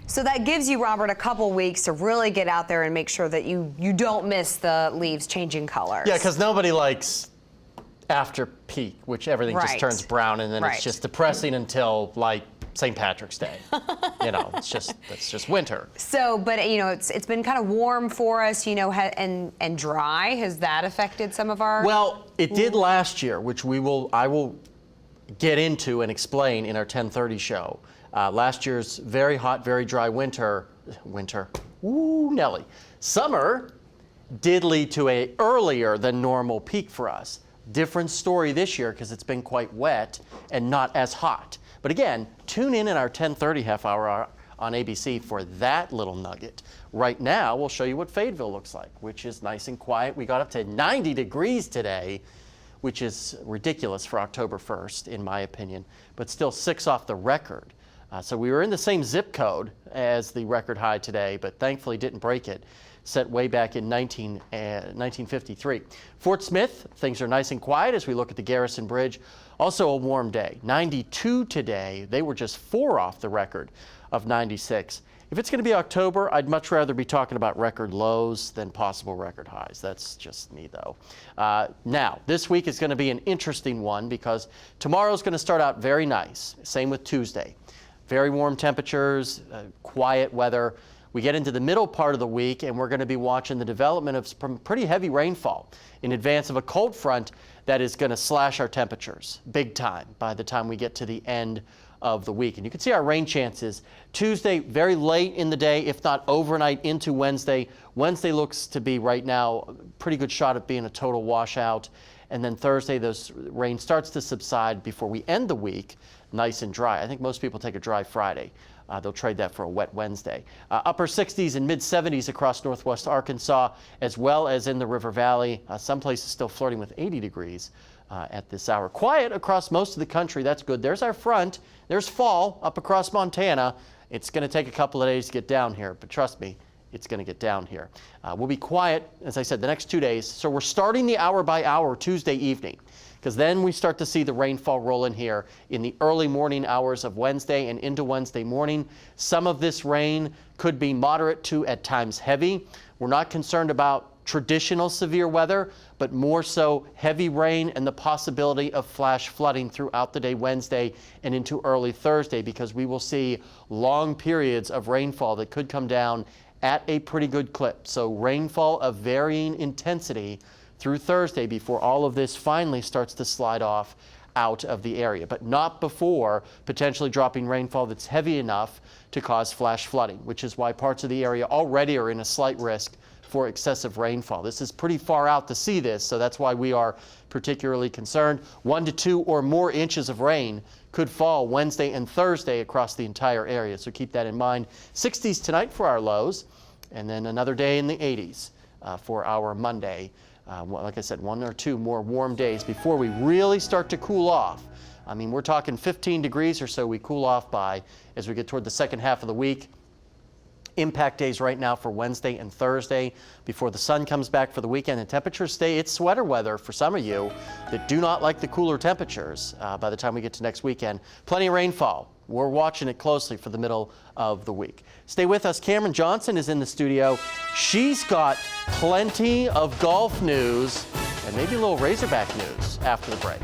So that gives you, Robert, a couple weeks to really get out there and make sure that you don't miss the leaves changing colors. Yeah, because nobody likes after peak, which everything just turns brown, and then it's just depressing until like St. Patrick's Day. You know, that's just winter. So, but you know, it's been kind of warm for us, you know, and dry. Has that affected some of our? Well, it did last year, which I will get into and explain in our 10:30 show. Last year's very hot, very dry winter, ooh, Nelly, summer did lead to a earlier than normal peak for us. Different story this year because it's been quite wet and not as hot. But again, tune in our 10:30 half hour on ABC for that little nugget. Right now, we'll show you what Fayetteville looks like, which is nice and quiet. We got up to 90 degrees today, which is ridiculous for October 1st, in my opinion, but still 6 off the record. So we were in the same zip code as the record high today, but thankfully didn't break it, set way back in 1953. Fort Smith, things are nice and quiet as we look at the Garrison Bridge. Also a warm day, 92 today. They were just 4 off the record of 96. If it's going to be October, I'd much rather be talking about record lows than possible record highs. That's just me, though. Now, this week is going to be an interesting one because tomorrow's going to start out very nice. Same with Tuesday. Very warm temperatures, quiet weather. We get into the middle part of the week, and we're going to be watching the development of some pretty heavy rainfall in advance of a cold front that is going to slash our temperatures big time by the time we get to the end of the week. And you can see our rain chances. Tuesday, very late in the day, if not overnight into Wednesday. Wednesday looks to be right now a pretty good shot at being a total washout. And then Thursday, those rain starts to subside before we end the week nice and dry. I think most people take a dry Friday. They'll trade that for a wet Wednesday. Upper 60s and mid 70s across northwest Arkansas, as well as in the River Valley. Some places still flirting with 80 degrees at this hour. Quiet across most of the country. That's good. There's our front. There's fall up across Montana. It's going to take a couple of days to get down here, but trust me, it's going to get down here. We'll be quiet, as I said, the next 2 days. So we're starting the hour by hour Tuesday evening, because then we start to see the rainfall roll in here in the early morning hours of Wednesday and into Wednesday morning. Some of this rain could be moderate to at times heavy. We're not concerned about traditional severe weather, but more so heavy rain and the possibility of flash flooding throughout the day Wednesday and into early Thursday, because we will see long periods of rainfall that could come down at a pretty good clip. So rainfall of varying intensity through Thursday before all of this finally starts to slide off out of the area, but not before potentially dropping rainfall that's heavy enough to cause flash flooding, which is why parts of the area already are in a slight risk for excessive rainfall. This is pretty far out to see this, so that's why we are particularly concerned. 1 to 2 or more inches of rain could fall Wednesday and Thursday across the entire area, so keep that in mind. 60s tonight for our lows, and then another day in the 80s for our Monday. Like I said, 1 or 2 more warm days before we really start to cool off. I mean, we're talking 15 degrees or so we cool off by as we get toward the second half of the week. Impact days right now for Wednesday and Thursday before the sun comes back for the weekend, and temperatures stay. It's sweater weather for some of you that do not like the cooler temperatures by the time we get to next weekend. Plenty of rainfall. We're watching it closely for the middle of the week. Stay with us. Cameron Johnson is in the studio. She's got plenty of golf news and maybe a little Razorback news after the break.